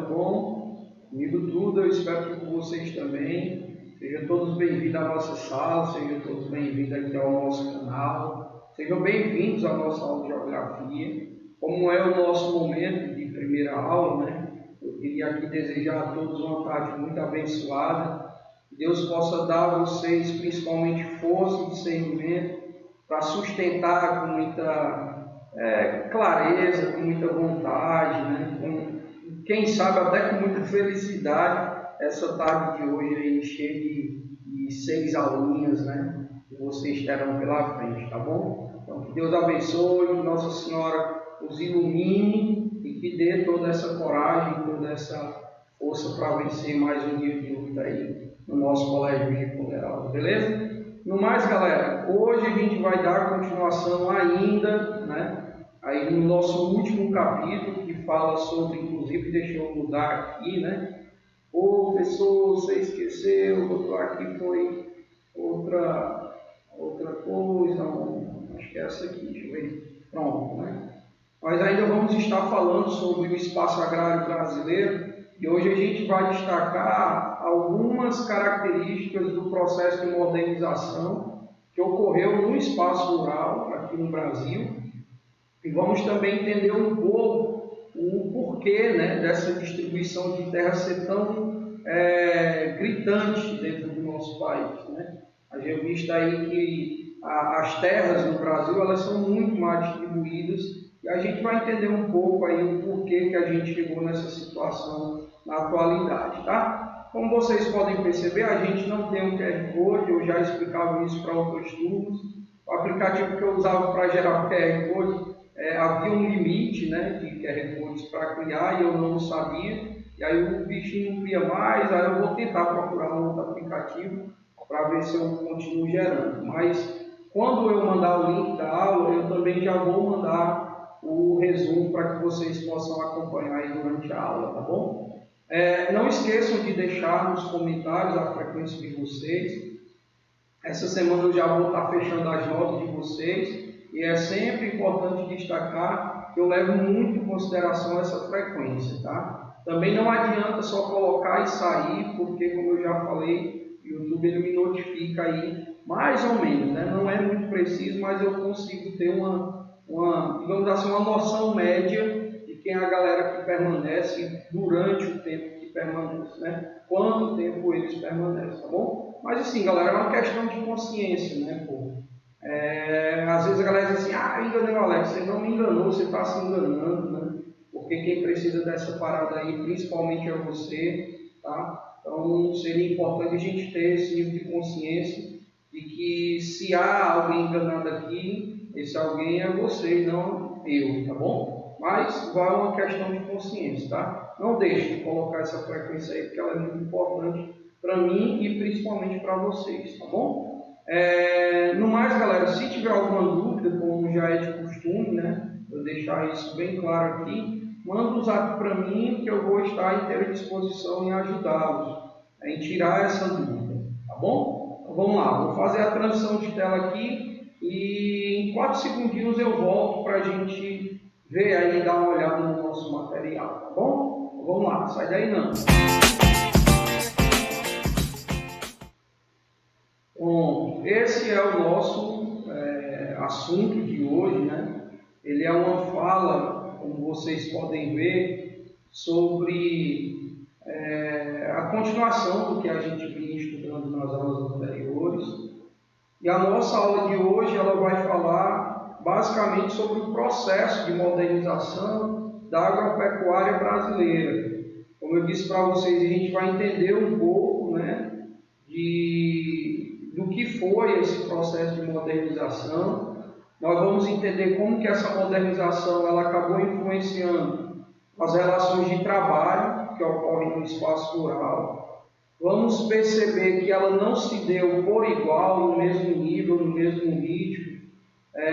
bom? Comigo tudo, eu espero que com vocês também. Sejam todos bem-vindos à nossa sala, sejam todos bem-vindos aqui ao nosso canal. Sejam bem-vindos à nossa aula de Geografia. Como é o nosso momento de primeira aula, né? Eu queria aqui desejar a todos uma tarde muito abençoada. Que Deus possa dar a vocês, principalmente, força e discernimento para sustentar com muita clareza, com muita vontade, né? Quem sabe até com muita felicidade, essa tarde de hoje aí cheia de 6 aulinhas, né? Que vocês terão pela frente, tá bom? Então, que Deus abençoe, que Nossa Senhora os ilumine e que dê toda essa coragem, toda essa força para vencer mais um dia de luta aí no nosso colégio de Poderaldo, beleza? No mais, galera, hoje a gente vai dar continuação ainda, né? Aí no nosso último capítulo, que fala sobre, inclusive, deixa eu mudar aqui, né? Ô, professor, você esqueceu, doutor, aqui foi outra coisa, acho que é essa aqui, deixa eu ver. Pronto, né? Nós ainda vamos estar falando sobre o espaço agrário brasileiro e hoje a gente vai destacar algumas características do processo de modernização que ocorreu no espaço rural aqui no Brasil. E vamos também entender um pouco o porquê, né, dessa distribuição de terra ser tão gritante dentro do nosso país, né? A gente visto aí que as terras no Brasil elas são muito mal distribuídas e a gente vai entender um pouco aí o porquê que a gente chegou nessa situação na atualidade, tá? Como vocês podem perceber, a gente não tem um QR Code, eu já explicava isso para outros turnos. O aplicativo que eu usava para gerar o QR Code havia um limite, né, de QR Codes para criar e eu não sabia, e aí o bichinho não cria mais, aí eu vou tentar procurar um outro aplicativo para ver se eu continuo gerando. Mas quando eu mandar o link da aula, eu também já vou mandar o resumo para que vocês possam acompanhar aí durante a aula, tá bom? Não esqueçam de deixar nos comentários a frequência de vocês. Essa semana eu já vou estar fechando as notas de vocês. E é sempre importante destacar que eu levo muito em consideração essa frequência, tá? Também não adianta só colocar e sair, porque, como eu já falei, o YouTube ele me notifica aí, mais ou menos, né? Não é muito preciso, mas eu consigo ter digamos assim, uma noção média de quem é a galera que permanece durante o tempo que permanece, né? Quanto tempo eles permanecem, tá bom? Mas assim, galera, é uma questão de consciência, né, pô? Às vezes a galera diz assim, enganei o Alex, você não me enganou, você está se enganando, né? Porque quem precisa dessa parada aí, principalmente é você, tá? Então seria importante a gente ter esse nível de consciência de que se há alguém enganado aqui, esse alguém é você e não eu, tá bom? Mas vai uma questão de consciência, tá? Não deixe de colocar essa frequência aí, porque ela é muito importante para mim e principalmente para vocês, tá bom? No mais, galera, se tiver alguma dúvida, como já é de costume, né, eu deixar isso bem claro aqui, manda um zap para mim que eu vou estar à inteira disposição em ajudá-los, em tirar essa dúvida, tá bom? Então, vamos lá, vou fazer a transição de tela aqui e em 4 segundinhos eu volto para a gente ver aí, dar uma olhada no nosso material, tá bom? Então, vamos lá, sai daí não. Bom, esse é o nosso assunto de hoje, né? Ele é uma fala, como vocês podem ver, sobre a continuação do que a gente vinha estudando nas aulas anteriores. E a nossa aula de hoje ela vai falar basicamente sobre o processo de modernização da agropecuária brasileira. Como eu disse para vocês, a gente vai entender um pouco, né, do que foi esse processo de modernização. Nós vamos entender como que essa modernização ela acabou influenciando as relações de trabalho que ocorrem no espaço rural. Vamos perceber que ela não se deu por igual, no mesmo nível, no mesmo ritmo,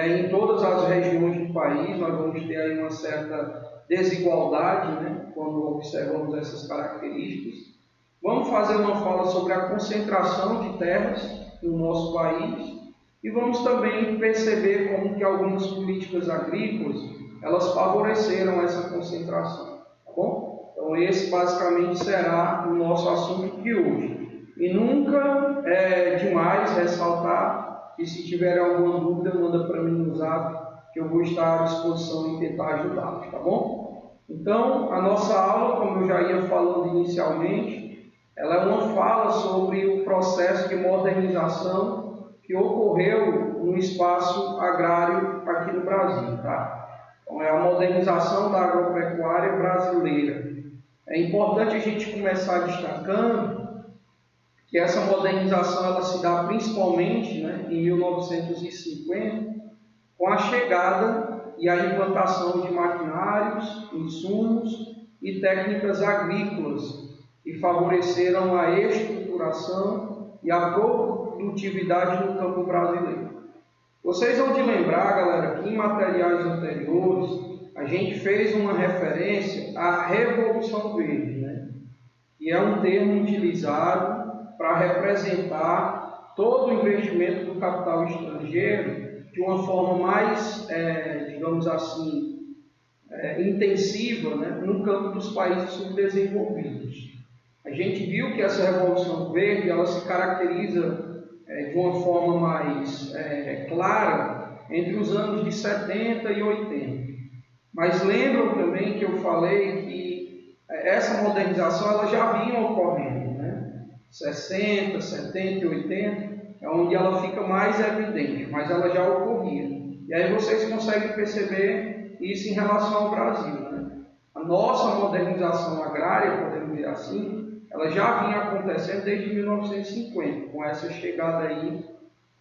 em todas as regiões do país. Nós vamos ter aí uma certa desigualdade, né, quando observamos essas características. Vamos fazer uma fala sobre a concentração de terras no nosso país e vamos também perceber como que algumas políticas agrícolas elas favoreceram essa concentração, tá bom? Então, esse basicamente será o nosso assunto de hoje. E nunca é demais ressaltar que, se tiver alguma dúvida, manda para mim no zap, que eu vou estar à disposição em tentar ajudá-los, tá bom? Então, a nossa aula, como eu já ia falando inicialmente, ela é uma fala sobre o processo de modernização que ocorreu no espaço agrário aqui no Brasil, tá? Então, é a modernização da agropecuária brasileira. É importante a gente começar destacando que essa modernização ela se dá principalmente, né, em 1950, com a chegada e a implantação de maquinários, insumos e técnicas agrícolas que favoreceram a estruturação e a produtividade no campo brasileiro. Vocês vão de lembrar, galera, que em materiais anteriores a gente fez uma referência à Revolução Verde, né? Que é um termo utilizado para representar todo o investimento do capital estrangeiro de uma forma mais, digamos assim, intensiva, né, no campo dos países subdesenvolvidos. A gente viu que essa Revolução Verde ela se caracteriza de uma forma mais clara entre os anos de 70 e 80. Mas lembram também que eu falei que essa modernização ela já vinha ocorrendo, né? 60, 70 e 80 é onde ela fica mais evidente, mas ela já ocorria. E aí vocês conseguem perceber isso em relação ao Brasil, né? A nossa modernização agrária, podemos dizer assim, ela já vinha acontecendo desde 1950, com essa chegada aí,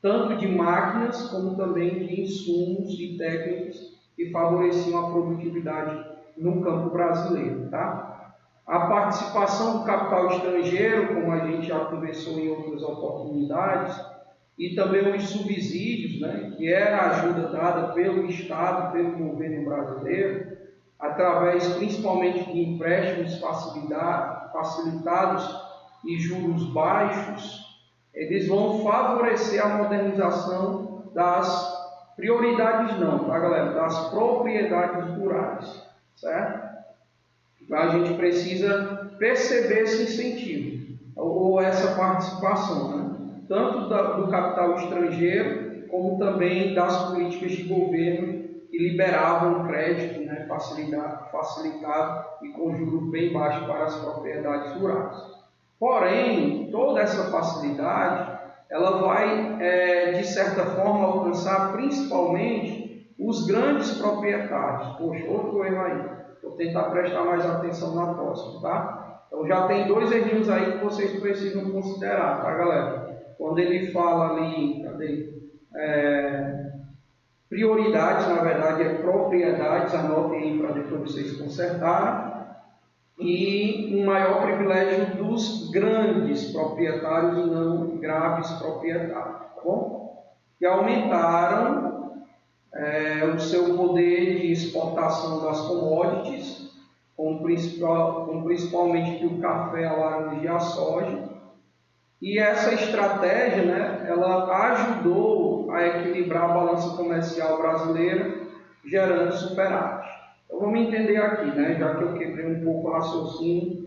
tanto de máquinas como também de insumos e técnicas que favoreciam a produtividade no campo brasileiro, tá? A participação do capital estrangeiro, como a gente já conversou em outras oportunidades, e também os subsídios, né, que era a ajuda dada pelo Estado, pelo governo brasileiro, através principalmente de empréstimos facilitados e juros baixos, eles vão favorecer a modernização das prioridades não, tá, galera? Das propriedades rurais, certo? Então a gente precisa perceber esse incentivo, ou essa participação, né? Tanto do capital estrangeiro, como também das políticas de governo que liberavam crédito, né, facilitado e com juros bem baixos para as propriedades rurais. Porém, toda essa facilidade ela vai, de certa forma, alcançar principalmente os grandes proprietários. Poxa, outro erro aí. Vou tentar prestar mais atenção na próxima, tá? Então, já tem dois errinhos aí que vocês precisam considerar, tá, galera? Quando ele fala ali, prioridades, na verdade, é propriedades, anotem aí para depois vocês consertarem. E um maior privilégio dos grandes proprietários e não graves proprietários, tá bom? Que aumentaram o seu poder de exportação das commodities, como principalmente o café, a laranja e a soja. E essa estratégia, né, ela ajudou a equilibrar a balança comercial brasileira, gerando superávit. Então vamos entender aqui, né, já que eu quebrei um pouco o raciocínio,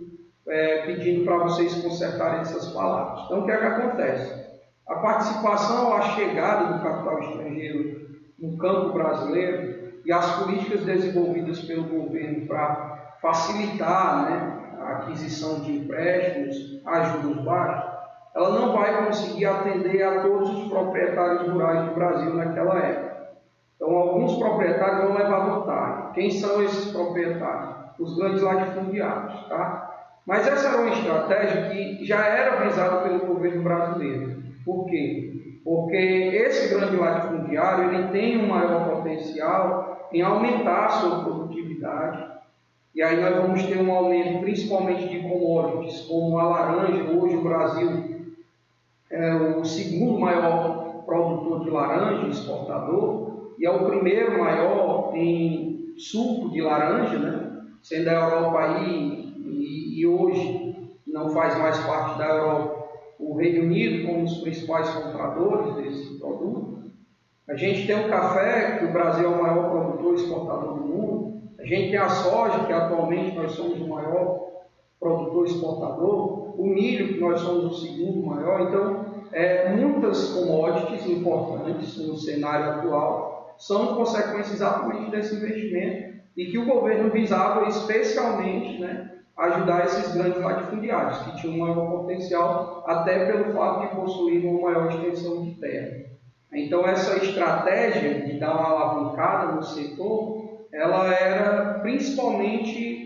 pedindo para vocês consertarem essas palavras. Então o que é que acontece? A participação, a chegada do capital estrangeiro no campo brasileiro e as políticas desenvolvidas pelo governo para facilitar, né, a aquisição de empréstimos a juros baixos, ela não vai conseguir atender a todos os proprietários rurais do Brasil naquela época. Então, alguns proprietários vão levar vantagem. Quem são esses proprietários? Os grandes latifundiários, tá? Mas essa era uma estratégia que já era visada pelo governo brasileiro. Por quê? Porque esse grande latifundiário ele tem um maior potencial em aumentar a sua produtividade. E aí nós vamos ter um aumento principalmente de commodities, como a laranja. Hoje o Brasil é o segundo maior produtor de laranja, exportador, e é o primeiro maior em suco de laranja, né? Sendo a Europa aí, e hoje não faz mais parte da Europa, o Reino Unido como os principais compradores desse produto. A gente tem o café, que o Brasil é o maior produtor e exportador do mundo. A A gente tem a soja, que atualmente nós somos o maior produtor exportador, o milho, que nós somos o segundo maior. Então, muitas commodities importantes no cenário atual são consequência exatamente desse investimento e que o governo visava especialmente, né, ajudar esses grandes latifundiários, que tinham um maior potencial, até pelo fato de possuir uma maior extensão de terra. Então, essa estratégia de dar uma alavancada no setor, ela era principalmente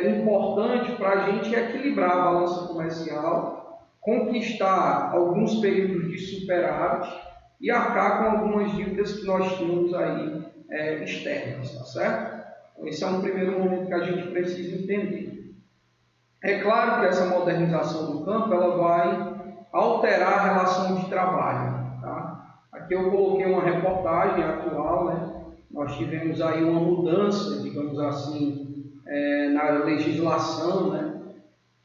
importante para a gente equilibrar a balança comercial, conquistar alguns períodos de superávit e arcar com algumas dívidas que nós tínhamos aí externas, tá certo? Então, esse é um primeiro momento que a gente precisa entender. É claro que essa modernização do campo ela vai alterar a relação de trabalho. Tá? Aqui eu coloquei uma reportagem atual, né? Nós tivemos aí uma mudança, digamos assim, na legislação, né?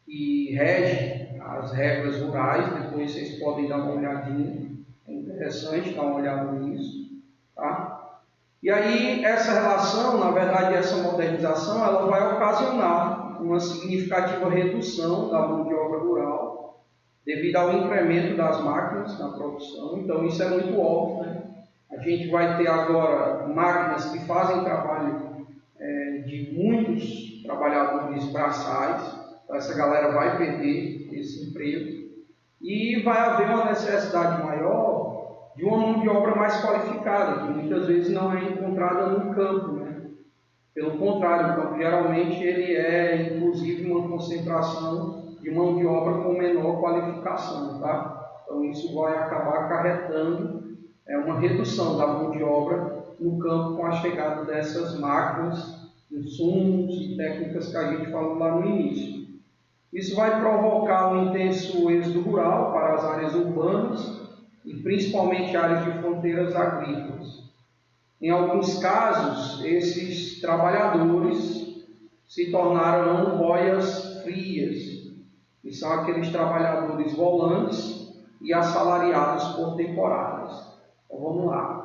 Que rege as regras rurais. Depois vocês podem dar uma olhadinha, é interessante dar uma olhada nisso. Tá? E aí essa relação, na verdade essa modernização, ela vai ocasionar uma significativa redução da mão de obra rural devido ao incremento das máquinas na produção. Então isso é muito óbvio, né? A gente vai ter agora máquinas que fazem trabalho de muitos trabalhadores braçais, então essa galera vai perder esse emprego e vai haver uma necessidade maior de uma mão de obra mais qualificada, que muitas vezes não é encontrada no campo, né? Pelo contrário, o campo geralmente ele é inclusive uma concentração de mão de obra com menor qualificação, tá? Então isso vai acabar acarretando uma redução da mão de obra no campo com a chegada dessas máquinas, insumos e técnicas que a gente falou lá no início. Isso vai provocar um intenso êxodo rural para as áreas urbanas e principalmente áreas de fronteiras agrícolas. Em alguns casos, esses trabalhadores se tornaram boias frias, que são aqueles trabalhadores volantes e assalariados por temporadas. Então vamos lá.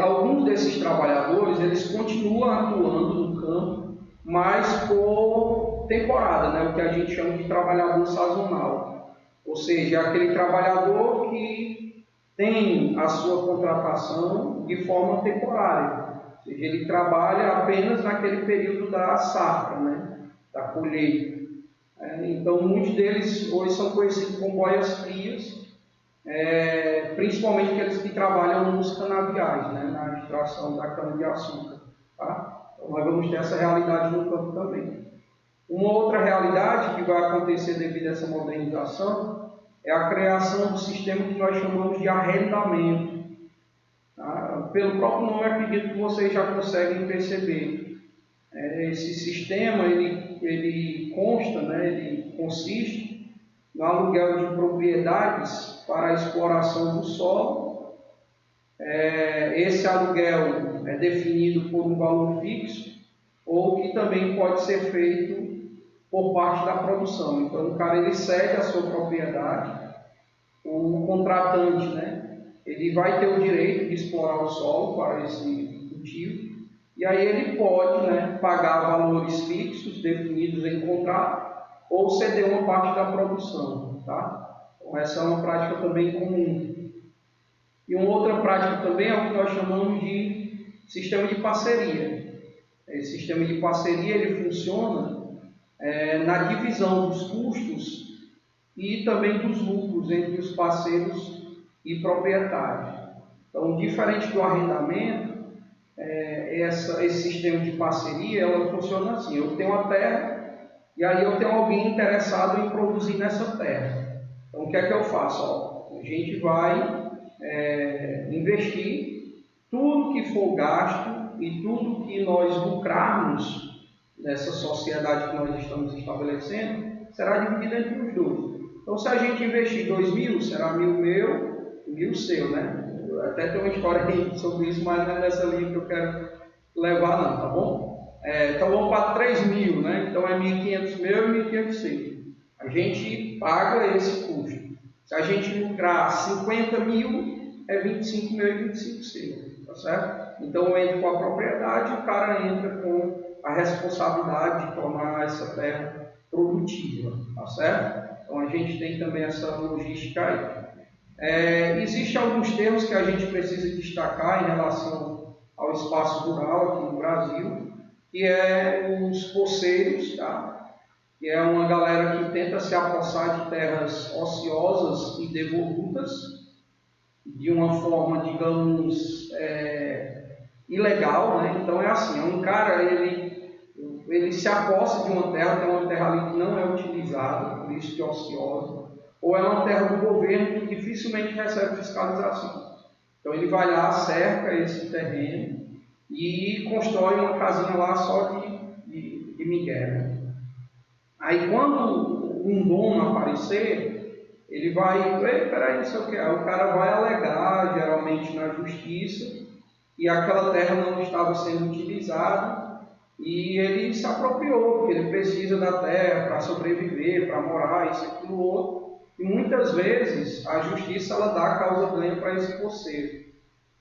Alguns desses trabalhadores eles continuam atuando no campo, mas por temporada, né? O que a gente chama de trabalhador sazonal. Ou seja, é aquele trabalhador que tem a sua contratação de forma temporária. Ou seja, ele trabalha apenas naquele período da safra, né? Da colheita. Então, muitos deles hoje são conhecidos como boias frias, principalmente aqueles que trabalham nos canaviais, né? Na extração da cana-de-açúcar. Tá? Então, nós vamos ter essa realidade no campo também. Uma outra realidade que vai acontecer devido a essa modernização é a criação do sistema que nós chamamos de arrendamento. Tá? Pelo próprio nome, acredito que vocês já conseguem perceber. Esse sistema ele consta, né, ele consiste no aluguel de propriedades para a exploração do solo. Esse aluguel é definido por um valor fixo ou que também pode ser feito por parte da produção. Então, o cara ele cede a sua propriedade, o contratante, né, ele vai ter o direito de explorar o solo para esse cultivo, e aí ele pode, né, pagar valores fixos definidos em contrato ou ceder uma parte da produção. Tá? Então, essa é uma prática também comum. E uma outra prática também é o que nós chamamos de sistema de parceria. Esse sistema de parceria ele funciona na divisão dos custos e também dos lucros entre os parceiros e proprietários. Então, diferente do arrendamento, esse sistema de parceria ela funciona assim: eu tenho uma terra e aí eu tenho alguém interessado em produzir nessa terra. Então, o que é que eu faço? A gente vai investir tudo que for gasto e tudo que nós lucrarmos nessa sociedade que nós estamos estabelecendo, será dividido entre os dois. Então, se a gente investir 2.000, será 1.000 meu e 1.000 seu, né? Até tem uma história aí sobre isso, mas não é nessa linha que eu quero levar não, tá bom? Então, vamos para 3.000, né? Então, é 1.500 meu e 1.500 seu. A gente paga esse custo. Se a gente lucrar 50.000, é 25 meu e 25 seu, tá certo? Então eu entro com a propriedade e o cara entra com a responsabilidade de tornar essa terra produtiva, tá certo? Então a gente tem também essa logística aí. Existem alguns termos que a gente precisa destacar em relação ao espaço rural aqui no Brasil, que é os poceiros, tá? Que é uma galera que tenta se apossar de terras ociosas e devolutas de uma forma, digamos, ilegal, né? Então é assim, um cara, ele se aposta de uma terra, tem uma terra ali que não é utilizada, por isso que é ociosa, ou é uma terra do governo que dificilmente recebe fiscalização. Então ele vai lá, cerca esse terreno e constrói uma casinha lá só de migué, né? Aí quando um dono aparecer, ele vai, peraí, não sei o que, aí o cara vai alegar, geralmente na justiça, que aquela terra não estava sendo utilizada e ele se apropriou, porque ele precisa da terra para sobreviver, para morar, isso, aquilo, outro. E muitas vezes a justiça ela dá causa-ganha para esse poceiro,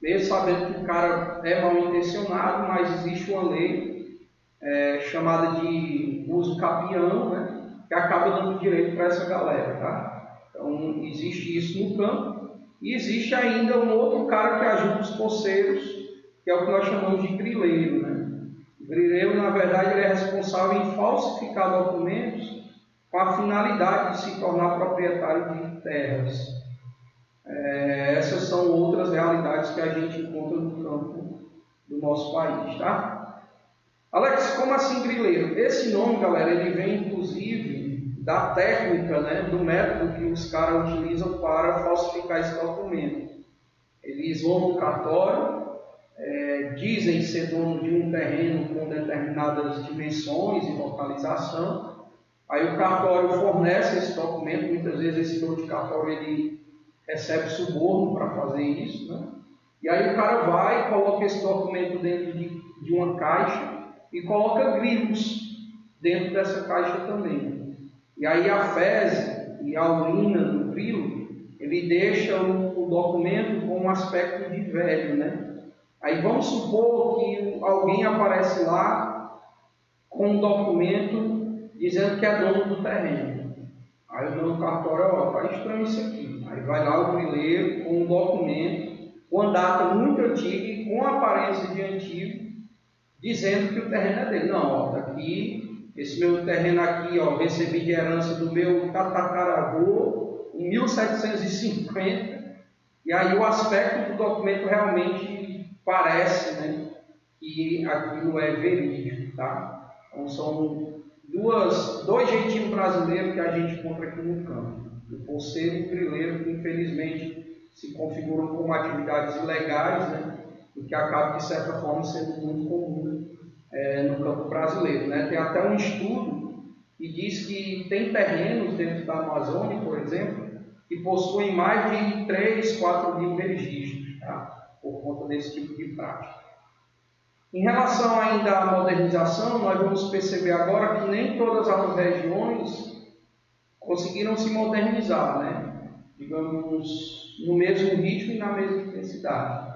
mesmo sabendo que o cara é mal intencionado, mas existe uma lei chamada de uso capião, né, que acaba dando direito para essa galera, tá? Então existe isso no campo e existe ainda um outro cara que ajuda os poceiros, que é o que nós chamamos de grileiro, né? O grileiro, na verdade, ele é responsável em falsificar documentos com a finalidade de se tornar proprietário de terras. Essas são outras realidades que a gente encontra no campo do nosso país, tá? Alex, como assim grileiro? Esse nome, galera, ele vem inclusive da técnica, né, do método que os caras utilizam para falsificar esse documento. Eles vão no cartório, dizem ser dono de um terreno com determinadas dimensões e localização. Aí o cartório fornece esse documento, muitas vezes esse dono de cartório ele recebe suborno para fazer isso, né? E aí o cara vai e coloca esse documento dentro de uma caixa e coloca grilos dentro dessa caixa também. E aí a fezes e a urina do grilo, ele deixa o documento com um aspecto de velho, né? Aí vamos supor que alguém aparece lá com um documento dizendo que é dono do terreno. Aí o dono do cartório, tá estranho isso aqui. Aí vai lá o grileiro com um documento, com uma data muito antiga e com aparência de antigo, dizendo que o terreno é dele. Não, tá aqui, esse meu terreno aqui, recebi de herança do meu tataravô em 1750, e aí o aspecto do documento realmente parece, né, que aquilo é verídico, tá? Então são dois jeitinhos brasileiros que a gente encontra aqui no campo. O poceiro e o grileiro, que infelizmente se configuram como atividades ilegais, né? E que acaba, de certa forma, sendo muito comum no campo brasileiro, né? Tem até um estudo que diz que tem terrenos dentro da Amazônia, por exemplo, que possuem mais de 3, 4 mil registros, tá? Por conta desse tipo de prática. Em relação ainda à modernização, nós vamos perceber agora que nem todas as regiões conseguiram se modernizar, né? Digamos, no mesmo ritmo e na mesma intensidade.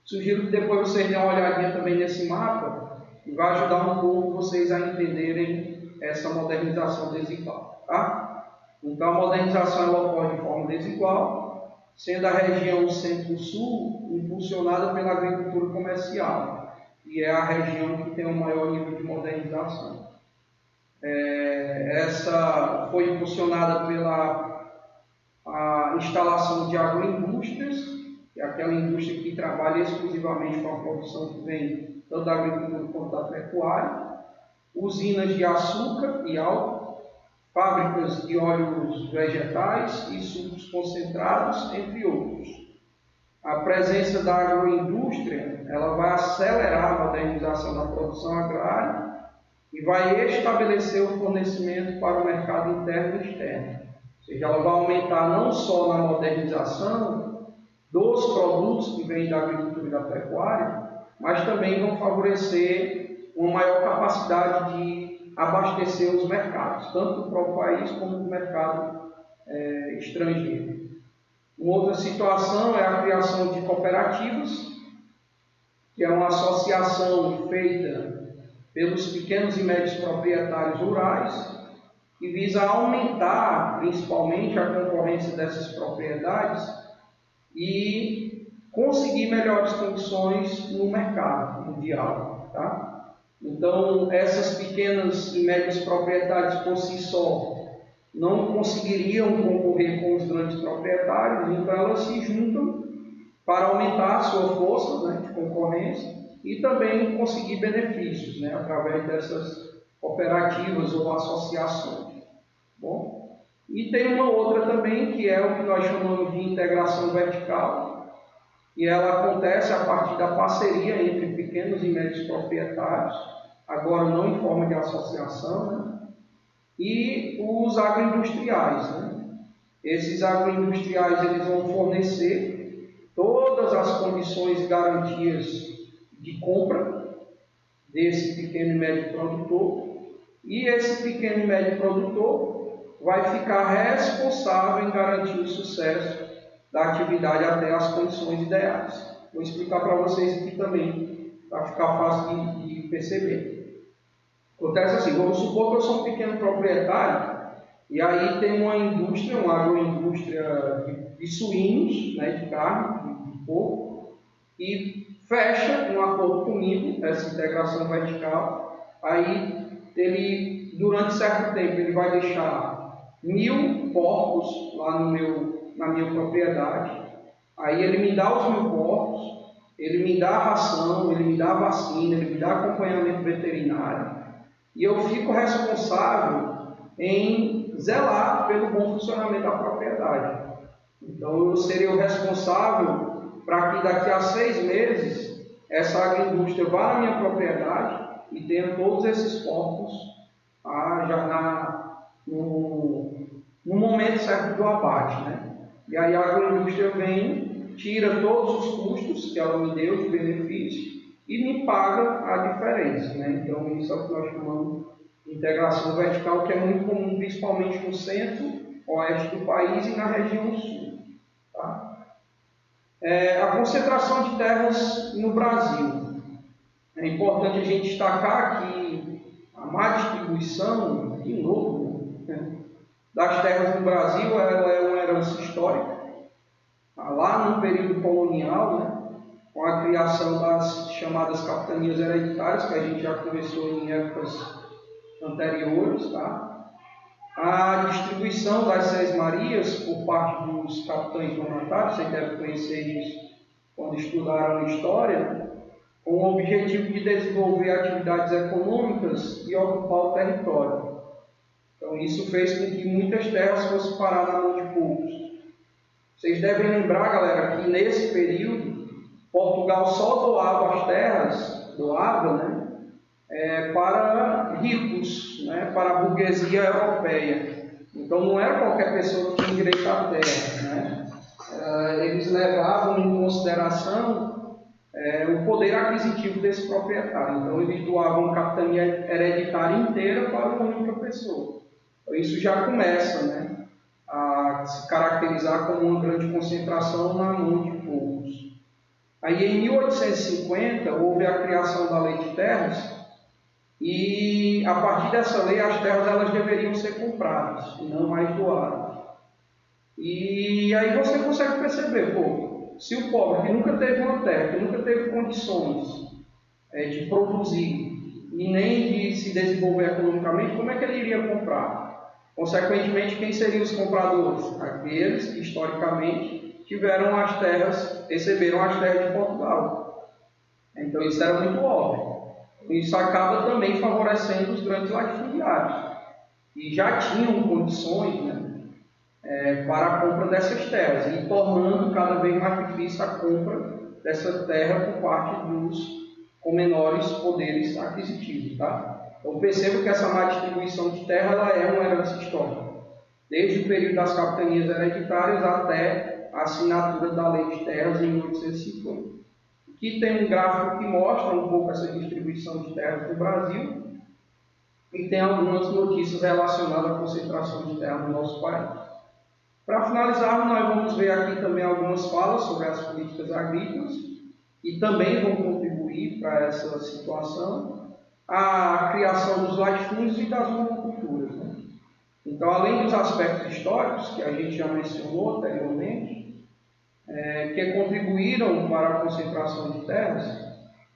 Sugiro que depois vocês dêem uma olhadinha também nesse mapa e vai ajudar um pouco vocês a entenderem essa modernização desigual, tá? Então, a modernização ela ocorre de forma desigual, sendo a região centro-sul impulsionada pela agricultura comercial, e é a região que tem o maior nível de modernização. Essa foi impulsionada pela instalação de agroindústrias, que é aquela indústria que trabalha exclusivamente com a produção que vem tanto da agricultura quanto da pecuária, usinas de açúcar e álcool, fábricas de óleos vegetais e sucos concentrados, entre outros. A presença da agroindústria ela vai acelerar a modernização da produção agrária e vai estabelecer o fornecimento para o mercado interno e externo. Ou seja, ela vai aumentar não só na modernização dos produtos que vêm da agricultura e da pecuária, mas também vão favorecer uma maior capacidade de abastecer os mercados, tanto do próprio país como do mercado estrangeiro. Uma outra situação é a criação de cooperativas, que é uma associação feita pelos pequenos e médios proprietários rurais, que visa aumentar principalmente a concorrência dessas propriedades e conseguir melhores condições no mercado mundial. Tá? Então, essas pequenas e médios propriedades por si só não conseguiriam concorrer com os grandes proprietários, então elas se juntam para aumentar a sua força, né, de concorrência e também conseguir benefícios, né, através dessas cooperativas ou associações. Bom, e tem uma outra também, que é o que nós chamamos de integração vertical, e ela acontece a partir da parceria entre pequenos e médios proprietários, agora não em forma de associação, né, e os agroindustriais. Né? Esses agroindustriais eles vão fornecer todas as condições e garantias de compra desse pequeno e médio produtor, e esse pequeno e médio produtor vai ficar responsável em garantir o sucesso da atividade até as condições ideais. Vou explicar para vocês aqui também, para ficar fácil de perceber. Acontece assim, vamos supor que eu sou um pequeno proprietário e aí tem uma indústria, uma agroindústria de suínos, né, de carne, de porco, e fecha um acordo comigo, essa integração vertical. Aí ele, durante certo tempo, ele vai deixar 1000 porcos lá na minha propriedade. Aí ele me dá os 1000 porcos, ele me dá a ração, ele me dá a vacina, ele me dá acompanhamento veterinário. E eu fico responsável em zelar pelo bom funcionamento da propriedade. Então, eu seria o responsável para que daqui a 6 meses essa agroindústria vá na minha propriedade e tenha todos esses porcos já no momento certo do abate. Né? E aí a agroindústria vem, tira todos os custos que ela me deu de benefício e me paga a diferença. Né? Então, isso é o que nós chamamos de integração vertical, que é muito comum, principalmente no centro-oeste do país e na região sul. Tá? A concentração de terras no Brasil. É importante a gente destacar que a má distribuição, de novo, né, das terras no Brasil ela é uma herança histórica. Lá no período colonial, né, com a criação das chamadas capitanias hereditárias, que a gente já conversou em épocas anteriores, tá? A distribuição das Seis-Marias por parte dos capitães donatários, vocês devem conhecer isso quando estudaram história, com o objetivo de desenvolver atividades econômicas e ocupar o território. Então, isso fez com que muitas terras fossem parar na mão de poucos. Vocês devem lembrar, galera, que nesse período Portugal só doava as terras, né, para ricos, né, para a burguesia europeia. Então não era qualquer pessoa que tinha direito à terra. Né? Eles levavam em consideração o poder aquisitivo desse proprietário. Então eles doavam a capitania hereditária inteira para uma única pessoa. Então isso já começa, né, a se caracterizar como uma grande concentração na mão de poucos. Aí em 1850 houve a criação da Lei de Terras e a partir dessa lei as terras elas deveriam ser compradas e não mais doadas. E aí você consegue perceber, se o pobre que nunca teve uma terra, que nunca teve condições de produzir e nem de se desenvolver economicamente, como é que ele iria comprar? Consequentemente, quem seriam os compradores? Aqueles que historicamente tiveram as terras, receberam as terras de Portugal. Então isso era muito óbvio. Isso acaba também favorecendo os grandes latifundiários, que já tinham condições, né, para a compra dessas terras, e tornando cada vez mais difícil a compra dessa terra por parte dos com menores poderes aquisitivos. Tá? Então percebo que essa má distribuição de terra ela é uma herança histórica, desde o período das capitanias hereditárias até a assinatura da Lei de Terras em 1850. Aqui tem um gráfico que mostra um pouco essa distribuição de terras no Brasil e tem algumas notícias relacionadas à concentração de terra no nosso país. Para finalizar, nós vamos ver aqui também algumas falas sobre as políticas agrícolas e também vão contribuir contribuir para essa situação a criação dos latifúndios e das monoculturas, né? Então, além dos aspectos históricos, que a gente já mencionou anteriormente, que contribuíram para a concentração de terras,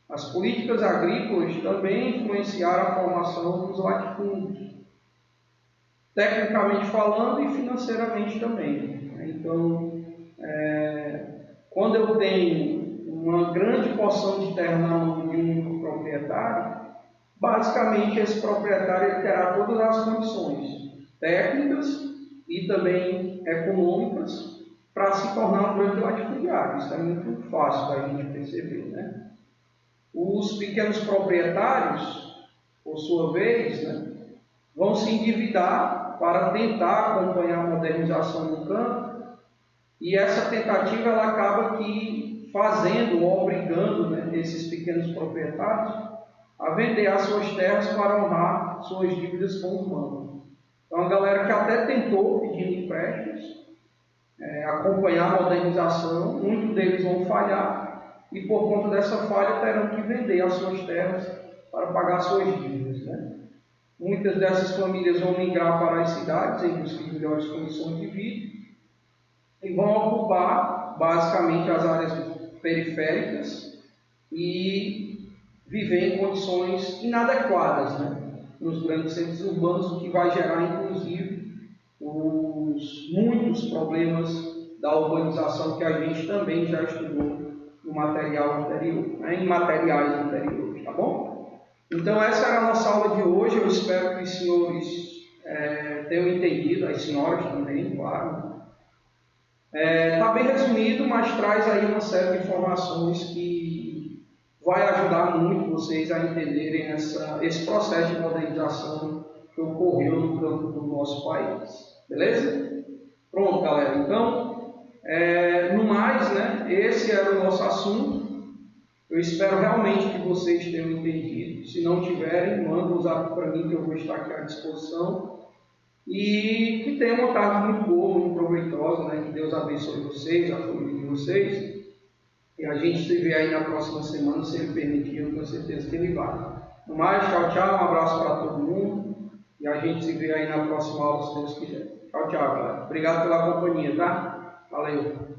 as políticas agrícolas também influenciaram a formação dos latifúndios, tecnicamente falando e financeiramente também. Então, quando eu tenho uma grande porção de terra na mão de um único proprietário, basicamente esse proprietário ele terá todas as condições técnicas e também econômicas para se tornar um grande latifundiário. Isso é muito fácil da gente perceber, né? Os pequenos proprietários, por sua vez, né, vão se endividar para tentar acompanhar a modernização no campo, e essa tentativa ela acaba que fazendo ou obrigando, né, esses pequenos proprietários a vender as suas terras para honrar suas dívidas com os bancos. Então, a galera que até tentou pedir empréstimos, acompanhar a modernização, muitos deles vão falhar e, por conta dessa falha, terão que vender as suas terras para pagar suas dívidas, né? Muitas dessas famílias vão migrar para as cidades em busca de melhores condições de vida e vão ocupar, basicamente, as áreas periféricas e viver em condições inadequadas, né, nos grandes centros urbanos, o que vai gerar, inclusive, muitos problemas da urbanização que a gente também já estudou no material anterior, né, em materiais anteriores, tá bom? Então, essa era a nossa aula de hoje. Eu espero que os senhores tenham entendido, as senhoras também, claro. Está bem resumido, mas traz aí uma série de informações que vai ajudar muito vocês a entenderem esse processo de modernização que ocorreu no campo do nosso país. Beleza? Pronto, galera. Então, no mais, né, esse era o nosso assunto. Eu espero realmente que vocês tenham entendido. Se não tiverem, mandem um zap para mim que eu vou estar aqui à disposição. E que tenham uma tarde muito boa, muito proveitosa, né? Que Deus abençoe vocês, a família de vocês. E a gente se vê aí na próxima semana, se Ele permitir, eu tenho certeza que Ele vai. No mais, tchau, tchau, um abraço para todo mundo. E a gente se vê aí na próxima aula, se Deus quiser. Tchau, tchau, galera. Obrigado pela companhia, tá? Valeu.